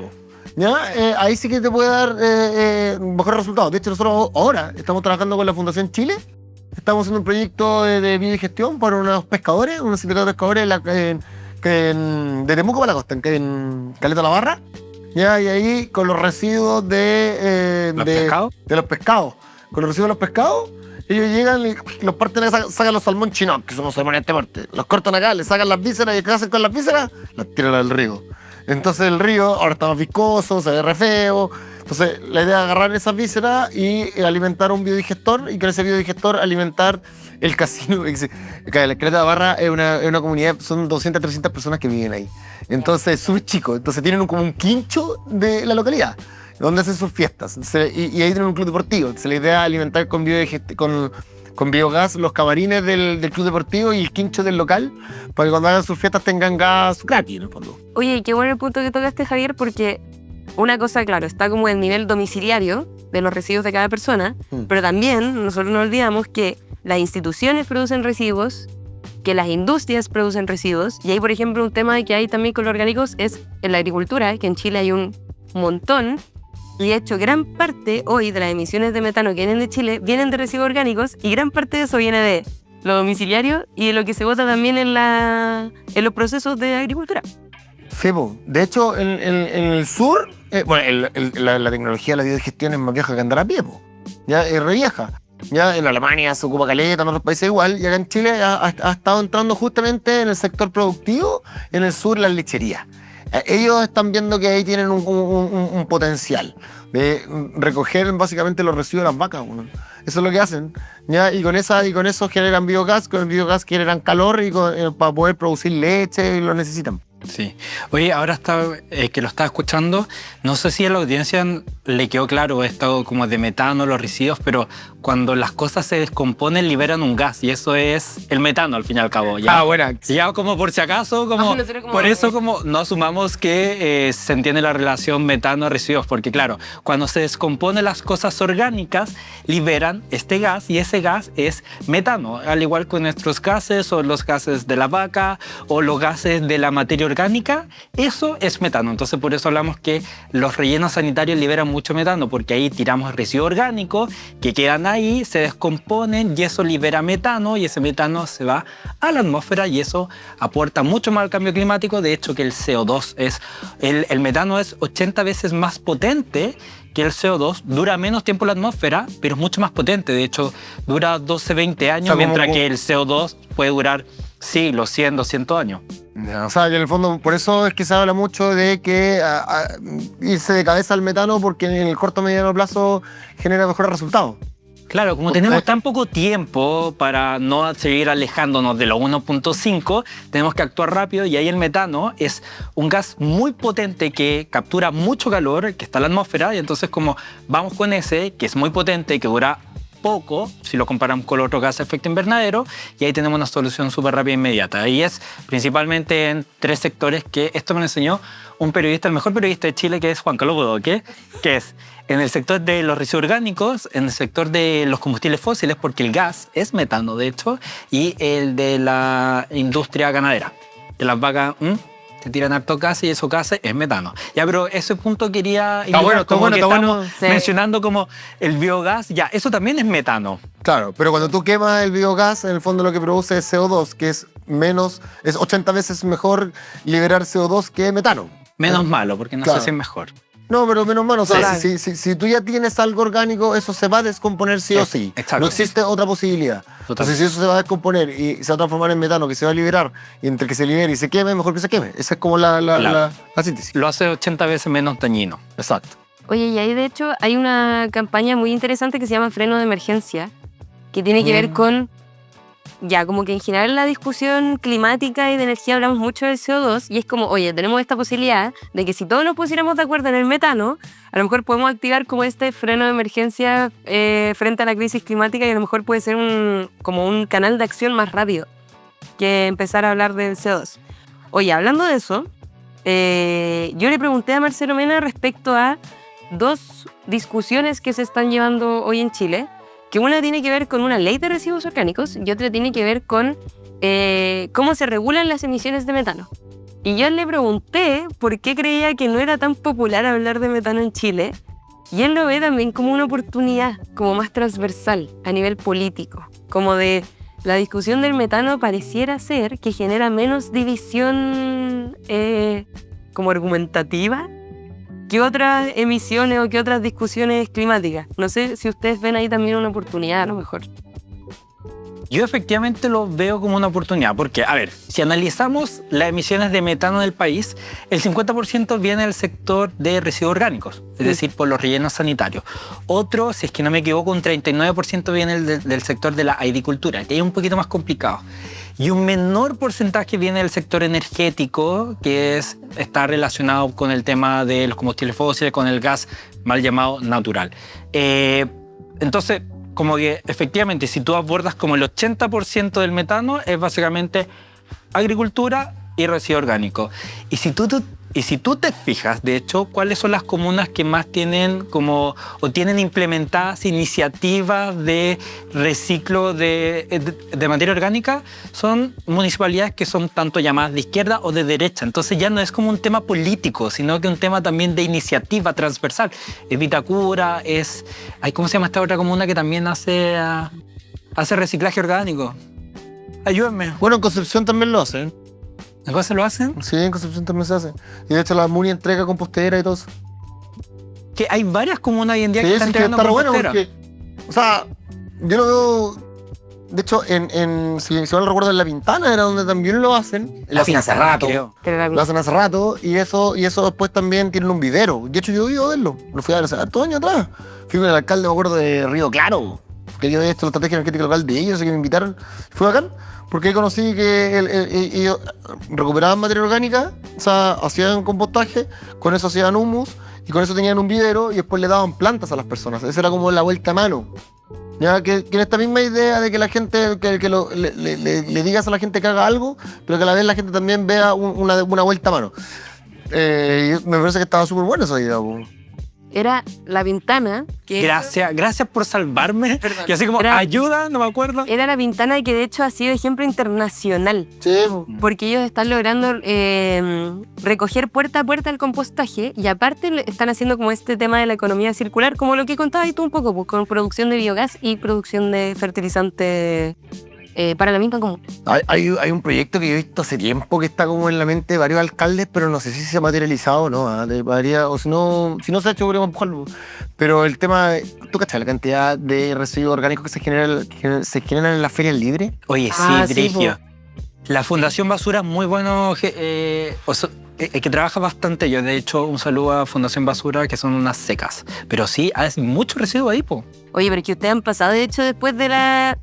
¿ya? Ahí sí que te puede dar mejores resultados. De hecho, nosotros ahora estamos trabajando con la Fundación Chile. Estamos haciendo un proyecto de biodigestión para unos pescadores, unos sindicatos de pescadores de Temuco para la costa, en Caleta la Barra. Ya, y ahí con los residuos
¿Los pescados?
de los pescados, con los residuos de los pescados, ellos llegan y los parten, sacan los salmón chinook, que somos salmón en este parte, los cortan acá, le sacan las vísceras y ¿qué hacen con las vísceras? Las tiran al río. Entonces el río ahora está más viscoso, se ve re feo. Entonces la idea es agarrar esas vísceras y alimentar un biodigestor y con ese biodigestor alimentar el casino. La Caleta de Barra es una comunidad, son 200, 300 personas que viven ahí. Entonces es súper chico. Entonces tienen como un quincho de la localidad donde hacen sus fiestas. Y ahí tienen un club deportivo. Entonces la idea es alimentar con biogás los camarines del club deportivo y el quincho del local para que cuando hagan sus fiestas tengan gas gratis en el fondo.
Oye, y qué bueno el punto que tocaste, Javier, porque una cosa, claro, está como el nivel domiciliario de los residuos de cada persona, pero también nosotros no olvidamos que las instituciones producen residuos, que las industrias producen residuos, y hay, por ejemplo, un tema que hay también con los orgánicos es en la agricultura, que en Chile hay un montón, y de hecho gran parte hoy de las emisiones de metano que vienen de Chile vienen de residuos orgánicos, y gran parte de eso viene de lo domiciliario y de lo que se bota también en los procesos de agricultura.
Febo. De hecho, en el sur, la tecnología de la biodigestión es más vieja que andar a pie, po. Ya es re vieja. Ya en Alemania se ocupa caleta, en otros países igual, y acá en Chile ha estado entrando justamente en el sector productivo, en el sur las lecherías. Ellos están viendo que ahí tienen un potencial de recoger básicamente los residuos de las vacas. Bueno. Eso es lo que hacen. ¿Ya? Y con eso generan biogás, con el biogás generan calor y para poder producir leche y lo necesitan.
Sí. Oye, ahora que lo estaba escuchando, no sé si a la audiencia le quedó claro esto como de metano, los residuos, pero cuando las cosas se descomponen liberan un gas y eso es el metano al fin y al cabo. ¿Ya?
Buena.
Ya como por si acaso, como, por eso como no asumamos que se entiende la relación metano-residuos, porque claro, cuando se descomponen las cosas orgánicas, liberan este gas y ese gas es metano, al igual que nuestros gases o los gases de la vaca o los gases de la materia orgánica, eso es metano. Entonces por eso hablamos que los rellenos sanitarios liberan mucho metano, porque ahí tiramos residuos orgánicos que quedan ahí, se descomponen y eso libera metano y ese metano se va a la atmósfera y eso aporta mucho más al cambio climático. De hecho que el CO2 el metano es 80 veces más potente que el CO2, dura menos tiempo en la atmósfera, pero es mucho más potente. De hecho, dura 12, 20 años, o sea, mientras que el CO2 puede durar siglos, 100, 200 años.
O sea, y en el fondo, por eso es que se habla mucho de que irse de cabeza al metano, porque en el corto mediano plazo genera mejores resultados.
Claro, como tenemos tan poco tiempo para no seguir alejándonos de los 1.5, tenemos que actuar rápido y ahí el metano es un gas muy potente que captura mucho calor que está en la atmósfera y entonces como vamos con ese, que es muy potente, que dura poco, si lo comparamos con los otros gases de efecto invernadero, y ahí tenemos una solución súper rápida e inmediata. Y es principalmente en 3 sectores que esto me lo enseñó un periodista, el mejor periodista de Chile, que es Juan Carlos Bodoque, que es en el sector de los residuos orgánicos, en el sector de los combustibles fósiles, porque el gas es metano, de hecho, y el de la industria ganadera, que las vacas te tiran harto gas y esos gases es metano. Ya, pero ese punto quería
está bueno.
Mencionando como el biogás, ya, eso también es metano.
Claro, pero cuando tú quemas el biogás, en el fondo lo que produce es CO2, que es 80 veces mejor liberar CO2 que metano.
Menos malo, porque no sé si es mejor.
No, pero menos malo. O sea, si tú ya tienes algo orgánico, eso se va a descomponer sí o sí.
Exacto.
No existe otra posibilidad. Entonces, si eso se va a descomponer y se va a transformar en metano, que se va a liberar, y entre que se libere y se queme, mejor que se queme. Esa es como la síntesis.
Lo hace 80 veces menos dañino.
Exacto.
Oye, y ahí de hecho hay una campaña muy interesante que se llama Freno de Emergencia, que tiene que ver con, ya, como que en general la discusión climática y de energía hablamos mucho del CO2 y es como, oye, tenemos esta posibilidad de que si todos nos pusiéramos de acuerdo en el metano, a lo mejor podemos activar como este freno de emergencia frente a la crisis climática y a lo mejor puede ser como un canal de acción más rápido que empezar a hablar del CO2. Oye, hablando de eso, yo le pregunté a Marcelo Mena respecto a dos discusiones que se están llevando hoy en Chile, que una tiene que ver con una ley de residuos orgánicos y otra tiene que ver con cómo se regulan las emisiones de metano. Y yo le pregunté por qué creía que no era tan popular hablar de metano en Chile, y él lo ve también como una oportunidad, como más transversal a nivel político, como de la discusión del metano pareciera ser que genera menos división como argumentativa que otras emisiones o que otras discusiones climáticas. No sé si ustedes ven ahí también una oportunidad a lo mejor.
Yo efectivamente lo veo como una oportunidad, porque, a ver, si analizamos las emisiones de metano del país, el 50% viene del sector de residuos orgánicos, es decir, por los rellenos sanitarios. Otro, si es que no me equivoco, un 39% viene del sector de la agricultura, que es un poquito más complicado. Y un menor porcentaje viene del sector energético, que está relacionado con el tema de los combustibles fósiles, con el gas mal llamado natural. Entonces, como que efectivamente, si tú abordas como el 80% del metano, es básicamente agricultura y residuo orgánico. Y si tú te fijas, de hecho, cuáles son las comunas que más tienen como o tienen implementadas iniciativas de reciclo de materia orgánica, son municipalidades que son tanto llamadas de izquierda o de derecha. Entonces ya no es como un tema político, sino que un tema también de iniciativa transversal. Es Vitacura, ¿cómo se llama esta otra comuna que también hace reciclaje orgánico? Ayúdenme.
Bueno, en Concepción también lo hacen.
¿Después se lo hacen?
Sí, en Concepción también se hace. Y de hecho la MUNI entrega compostera y todo eso.
Que hay varias comunas hoy en día
Sí,
que están
sí, que
entregando
está re bueno
compostera.
porque, o sea, yo lo veo. De hecho, si mal recuerdo, en La Pintana era donde también lo hacen. Lo hacen hace rato.
Creo.
Lo hacen hace rato y eso después también tienen un vivero. De hecho, yo iba a verlo. Lo fui a ver hace hartos años atrás. Fui con el alcalde, me acuerdo, de Río Claro. Que yo de esto, la estrategia energética local de ellos, así que me invitaron. Fue bacán. Porque ahí conocí que ellos recuperaban materia orgánica, o sea, hacían compostaje, con eso hacían humus, y con eso tenían un vivero, y después le daban plantas a las personas. Esa era como la vuelta a mano. Ya que en esta misma idea de que la gente, le digas a la gente que haga algo, pero que a la vez la gente también vea una vuelta a mano. Y me parece que estaba súper buena esa idea. Po.
Era La Pintana, que
Gracias por salvarme.
Perdón.
Y así como,
Era-
ayuda, no me acuerdo.
era La Pintana que de hecho ha sido ejemplo internacional.
Sí.
Porque ellos están logrando recoger puerta a puerta el compostaje y aparte están haciendo como este tema de la economía circular, como lo que contabas tú un poco, pues, con producción de biogás y producción de fertilizante para la misma comuna.
Hay un proyecto que yo he visto hace tiempo que está como en la mente de varios alcaldes, pero no sé si se ha materializado o no. O si no se ha hecho, podríamos empujarlo. Pero el tema, ¿tú cachai la cantidad de residuos orgánicos que se generan en las ferias libres?
Oye,
Ah,
sí,
sí,
Brigio. La Fundación Basura es muy bueno, que trabaja bastante. Yo, de hecho, un saludo a Fundación Basura, que son unas secas. Pero sí, hay mucho residuo ahí, po.
Oye, pero es que ustedes han pasado, de hecho, después de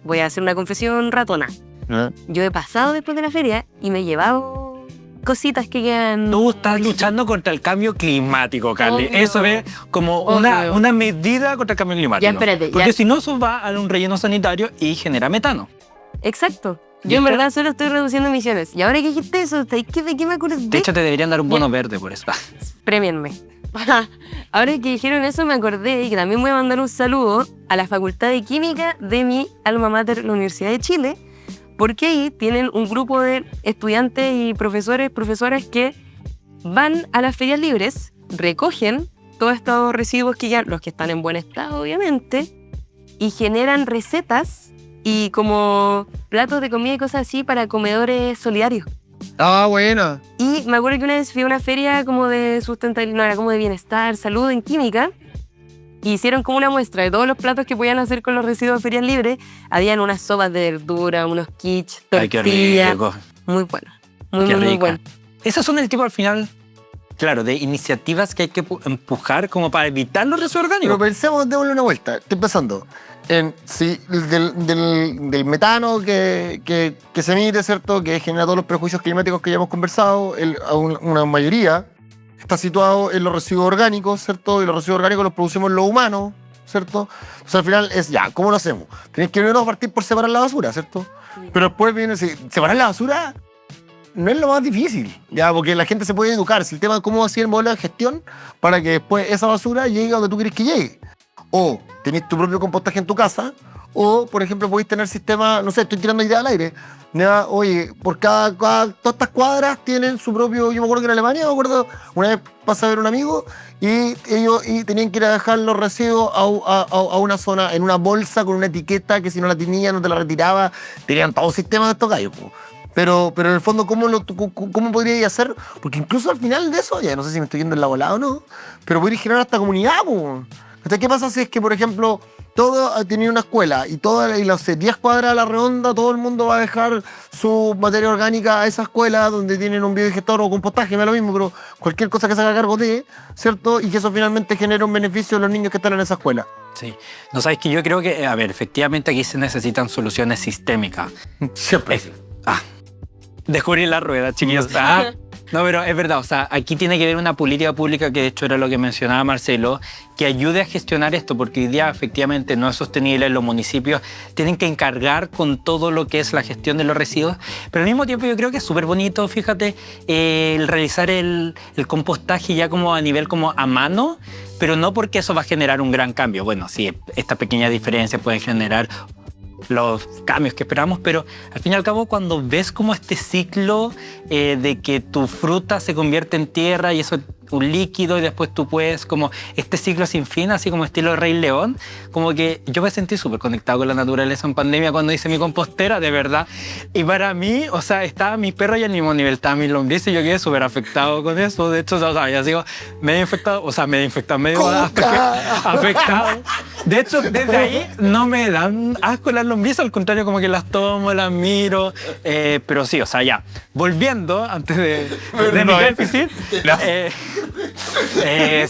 voy a hacer una confesión ratona.
¿No?
Yo he pasado después de la feria y me he llevado cositas que quedan...
Tú estás luchando contra el cambio climático, Carly.
Obvio.
Eso es como
Obvio.
una medida contra el cambio climático.
Ya, espérate,
Porque
ya.
si no, eso va a un relleno sanitario y genera metano.
Exacto.
¿Y
Yo en
esto?
verdad solo estoy reduciendo emisiones. Y ahora que dijiste eso, ¿de qué me acordé?
De hecho, te deberían dar un bono verde por eso.
Premienme. Ahora que dijeron eso me acordé y que también voy a mandar un saludo a la Facultad de Química de mi alma mater, la Universidad de Chile, porque ahí tienen un grupo de estudiantes y profesoras que van a las ferias libres, recogen todos estos residuos que ya, los que están en buen estado obviamente, y generan recetas y como platos de comida y cosas así para comedores solidarios.
Ah, buena.
Y me acuerdo que una vez fui a una feria como de sustentabilidad, no, era como de bienestar, salud en química, y hicieron como una muestra de todos los platos que podían hacer con los residuos de ferias libres. Habían unas sopas de verdura, unos quiches,
Ay, qué
tortillas.
rico.
Muy bueno. Muy,
Qué
muy, muy
rica.
bueno.
Esos son el tipo al final, claro, de iniciativas que hay que empujar como para evitar los residuos
Pero
orgánicos.
pensemos, démosle una vuelta. Estoy pensando en si del metano que se emite, ¿cierto? Que genera todos los prejuicios climáticos que ya hemos conversado, una mayoría está situado en los residuos orgánicos, ¿cierto? Y los residuos orgánicos los producimos los humanos, ¿cierto? O sea, al final es ya, ¿cómo lo hacemos? Tenéis que primero partir por separar la basura, ¿cierto? Pero después viene, separar la basura no es lo más difícil, ya, porque la gente se puede educar. Si el tema es cómo hacer el modelo de gestión para que después esa basura llegue a donde tú quieres que llegue. O tenés tu propio compostaje en tu casa, o, por ejemplo, podéis tener sistemas, no sé, estoy tirando ideas al aire. Ya, oye, por todas estas cuadras tienen su propio. Yo me acuerdo que en Alemania, me acuerdo, una vez pasé a ver a un amigo y ellos tenían que ir a dejar los residuos a una zona, en una bolsa con una etiqueta que si no la tenía no te la retiraba. Tenían todo un sistema de estos gallos, po. Pero en el fondo, ¿cómo podríais hacer? Porque incluso al final de eso, ya no sé si me estoy yendo en la volada o no, pero podríais generar esta comunidad, po. Entonces, ¿qué pasa si es que, por ejemplo, todo tenía una escuela y las 10 cuadras a la redonda, todo el mundo va a dejar su materia orgánica a esa escuela donde tienen un biodigestor o compostaje, me da lo mismo, pero cualquier cosa que se haga cargo de, ¿cierto? Y que eso finalmente genere un beneficio a los niños que están en esa escuela.
Sí. No, sabes que yo creo que, a ver, efectivamente aquí se necesitan soluciones sistémicas.
Siempre.
Descubrir la rueda, chiquillos. Ah. No, pero es verdad, o sea, aquí tiene que haber una política pública, que de hecho era lo que mencionaba Marcelo, que ayude a gestionar esto, porque hoy día efectivamente no es sostenible. Los municipios tienen que encargar con todo lo que es la gestión de los residuos, pero al mismo tiempo yo creo que es súper bonito, fíjate, el realizar el compostaje ya como a nivel como a mano, pero no porque eso va a generar un gran cambio. Bueno, sí, estas pequeñas diferencias pueden generar los cambios que esperamos, pero al fin y al cabo cuando ves como este ciclo de que tu fruta se convierte en tierra y eso es un líquido y después tú puedes como este ciclo sin fin, así como estilo Rey León, como que yo me sentí súper conectado con la naturaleza en pandemia cuando hice mi compostera, de verdad. Y para mí, o sea, estaba mi perro ya al mismo nivel, estaba mi lombriz y yo quedé súper afectado con eso. De hecho, o sea, ya sigo medio infectado, medio afectado. De hecho, desde ahí no me dan asco las lombrices, al contrario, como que las tomo, las miro. Pero sí, o sea, ya, volviendo, antes de mi déficit,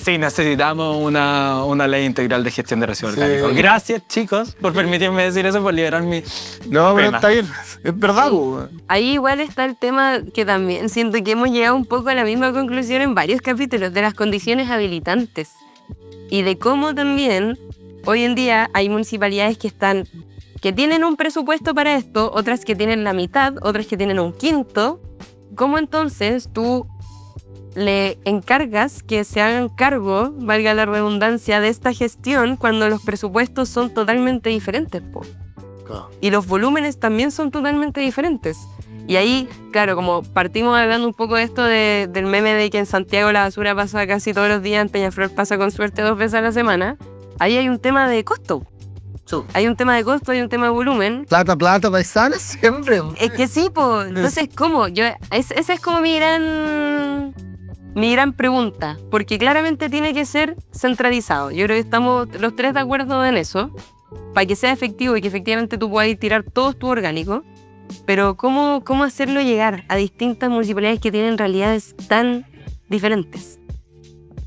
sí, necesitamos una ley integral de gestión de residuos orgánicos. Gracias, chicos, por permitirme decir eso, por liberar mi
No, pero
pena.
está bien, es verdad, po.
Ahí igual está el tema que también siento que hemos llegado un poco a la misma conclusión en varios capítulos, de las condiciones habilitantes y de cómo también hoy en día hay municipalidades que tienen un presupuesto para esto, otras que tienen la mitad, otras que tienen un quinto. ¿Cómo entonces tú le encargas que se hagan cargo, valga la redundancia, de esta gestión cuando los presupuestos son totalmente diferentes, po?
Claro.
Y los volúmenes también son totalmente diferentes? Y ahí, claro, como partimos hablando un poco de esto del meme de que en Santiago la basura pasa casi todos los días, en Peñaflor pasa con suerte 2 veces a la semana, ahí hay un tema de costo. Hay un tema de costo, hay un tema de volumen.
Plata, paisana, siempre.
Es que sí, pues. Entonces, ¿cómo? Esa es como mi gran pregunta. Porque claramente tiene que ser centralizado. Yo creo que estamos los tres de acuerdo en eso. Para que sea efectivo y que efectivamente tú puedas tirar todos tus orgánicos. Pero ¿cómo hacerlo llegar a distintas municipalidades que tienen realidades tan diferentes?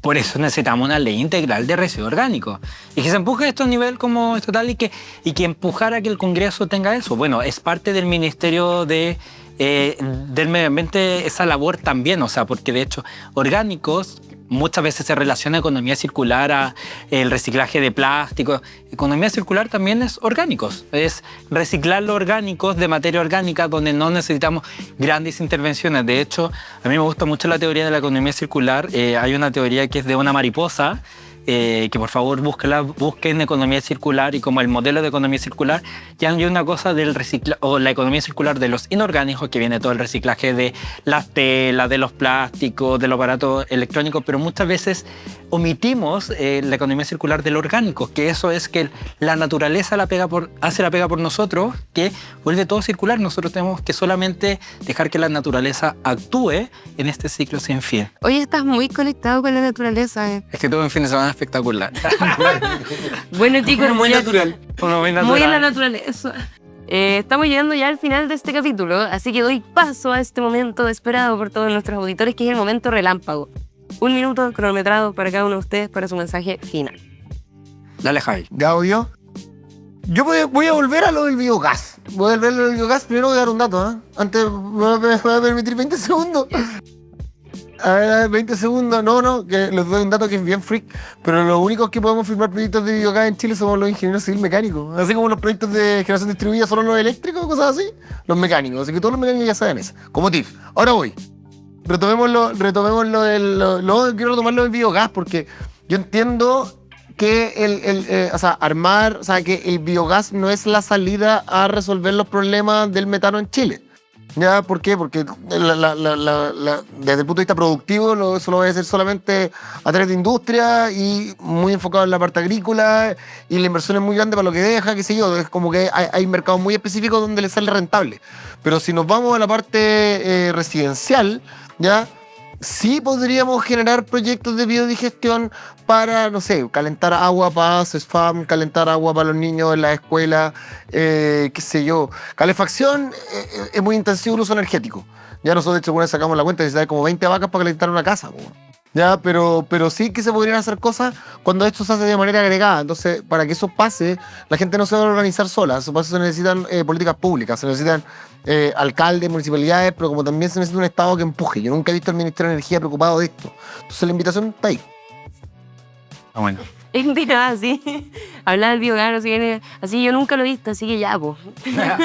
Por eso necesitamos una ley integral de residuos orgánicos y que se empuje esto a nivel como estatal y que empujara a que el Congreso tenga eso. Bueno, es parte del Ministerio del Medio Ambiente esa labor también, o sea, porque de hecho orgánicos muchas veces se relaciona economía circular a el reciclaje de plástico. Economía circular también es orgánicos, es reciclar los orgánicos de materia orgánica donde no necesitamos grandes intervenciones. De hecho, a mí me gusta mucho la teoría de la economía circular. Hay una teoría que es de una mariposa, que por favor busquen economía circular y como el modelo de economía circular, ya hay una cosa del o la economía circular de los inorgánicos, que viene todo el reciclaje de las telas, de los plásticos, de los aparatos electrónicos, pero muchas veces omitimos la economía circular del orgánico, que eso es que la naturaleza hace la pega por nosotros, que vuelve todo circular. Nosotros tenemos que solamente dejar que la naturaleza actúe en este ciclo sin fin.
Oye, estás muy conectado con la naturaleza.
Es que tuve un fin de semana espectacular.
Bueno, chicos,
Muy natural.
muy en la naturaleza. Estamos llegando ya al final de este capítulo, así que doy paso a este momento esperado por todos nuestros auditores, que es el momento relámpago. 1 minuto cronometrado para cada uno de ustedes para su mensaje final.
Dale, Javi.
Gaudio. Yo voy a volver a lo del biogás. Primero voy a dar un dato, ¿eh? Antes me voy a permitir 20 segundos. A ver, 20 segundos. No, que les doy un dato que es bien freak. Pero los únicos que podemos firmar proyectos de biogás en Chile somos los ingenieros civil mecánicos. Así como los proyectos de generación distribuida solo los eléctricos, cosas así. Los mecánicos. Así que todos los mecánicos ya saben eso. Como TIF. Ahora voy. Retomemos lo del. Quiero retomar lo del biogás porque yo entiendo que que el biogás no es la salida a resolver los problemas del metano en Chile. ¿Ya? ¿Por qué? Porque desde el punto de vista productivo eso lo va a hacer solamente a través de industria y muy enfocado en la parte agrícola y la inversión es muy grande para lo que deja, qué sé yo. Es como que hay mercados muy específicos donde le sale rentable. Pero si nos vamos a la parte residencial, ¿ya? Sí podríamos generar proyectos de biodigestión para, no sé, calentar agua para SESFAM, calentar agua para los niños en la escuela, qué sé yo. Calefacción es muy intensivo el uso energético. Ya nosotros, de hecho, alguna vez sacamos la cuenta, necesitamos como 20 vacas para calentar una casa. Ya, pero sí que se podrían hacer cosas cuando esto se hace de manera agregada. Entonces, para que eso pase, la gente no se va a organizar sola. Eso se necesitan políticas públicas, se necesitan alcaldes, municipalidades, pero como también se necesita un Estado que empuje. Yo nunca he visto al Ministerio de Energía preocupado de esto. Entonces, la invitación está ahí.
Ah, bueno.
Inspirada así. Hablar del biogás, así yo nunca lo he visto, así que ya, po.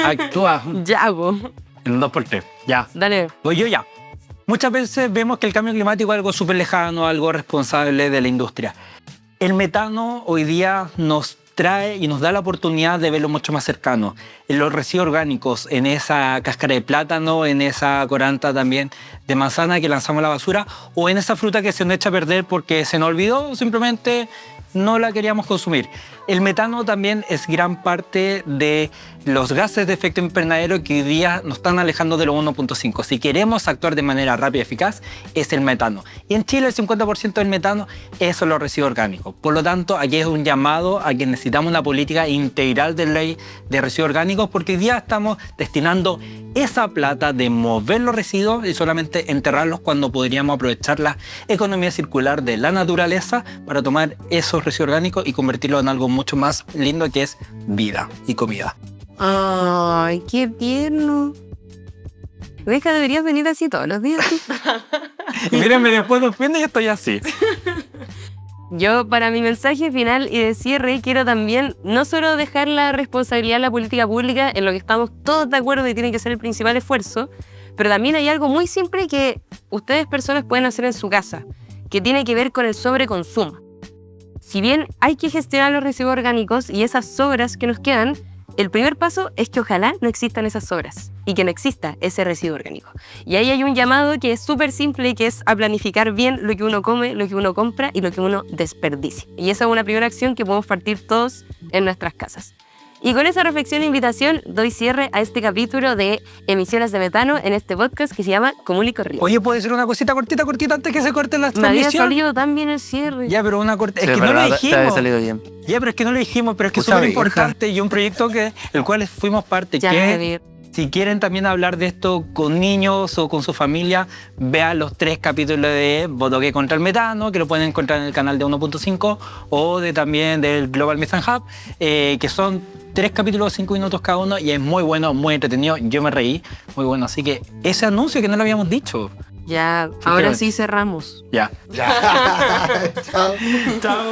Actúa
Ya, po.
en un 2x3. Ya.
Dale.
Voy yo ya. Muchas veces vemos que el cambio climático es algo súper lejano, algo responsable de la industria. El metano hoy día nos trae y nos da la oportunidad de verlo mucho más cercano. En los residuos orgánicos, en esa cáscara de plátano, en esa coranta también de manzana que lanzamos a la basura, o en esa fruta que se nos echa a perder porque se nos olvidó, simplemente no la queríamos consumir. El metano también es gran parte de los gases de efecto invernadero que hoy día nos están alejando de los 1.5. Si queremos actuar de manera rápida y eficaz, es el metano. Y en Chile el 50% del metano es los residuos orgánicos. Por lo tanto, aquí es un llamado a que necesitamos una política integral de ley de residuos orgánicos porque hoy día estamos destinando esa plata de mover los residuos y solamente enterrarlos cuando podríamos aprovechar la economía circular de la naturaleza para tomar esos residuos orgánicos y convertirlos en algo mucho más lindo que es vida y comida.
Ay, qué tierno. Deja, deberías venir así todos los días.
Y mírenme, después de y estoy así.
Yo, para mi mensaje final y de cierre, quiero también no solo dejar la responsabilidad de la política pública, en lo que estamos todos de acuerdo y tiene que ser el principal esfuerzo, pero también hay algo muy simple que ustedes personas pueden hacer en su casa, que tiene que ver con el sobreconsumo. Si bien hay que gestionar los residuos orgánicos y esas sobras que nos quedan, el primer paso es que ojalá no existan esas sobras y que no exista ese residuo orgánico. Y ahí hay un llamado que es súper simple, que es a planificar bien lo que uno come, lo que uno compra y lo que uno desperdicia. Y esa es una primera acción que podemos partir todos en nuestras casas. Y con esa reflexión e invitación doy cierre a este capítulo de emisiones de metano en este podcast que se llama Común y Corriente.
Oye, ¿puede ser una cosita cortita antes que se corte la
Me había
transmisión?
salido tan bien el cierre.
Ya, pero una corta.
Sí,
Es que no lo
te había
dijimos.
salido bien.
Ya, pero es que no lo dijimos, pero es que es
Pucha
súper
vieja.
importante y un proyecto el cual fuimos parte.
Ya,
que
Javier.
si quieren también hablar de esto con niños o con su familia, vean los 3 capítulos de Bodoque contra el metano, que lo pueden encontrar en el canal de 1.5 o también del Global Methane Hub, que son 3 capítulos de 5 minutos cada uno y es muy bueno, muy entretenido. Yo me reí, muy bueno. Así que ese anuncio que no lo habíamos dicho.
Ya, ahora sí cerramos.
Ya.
Ya. Chao.
Chao.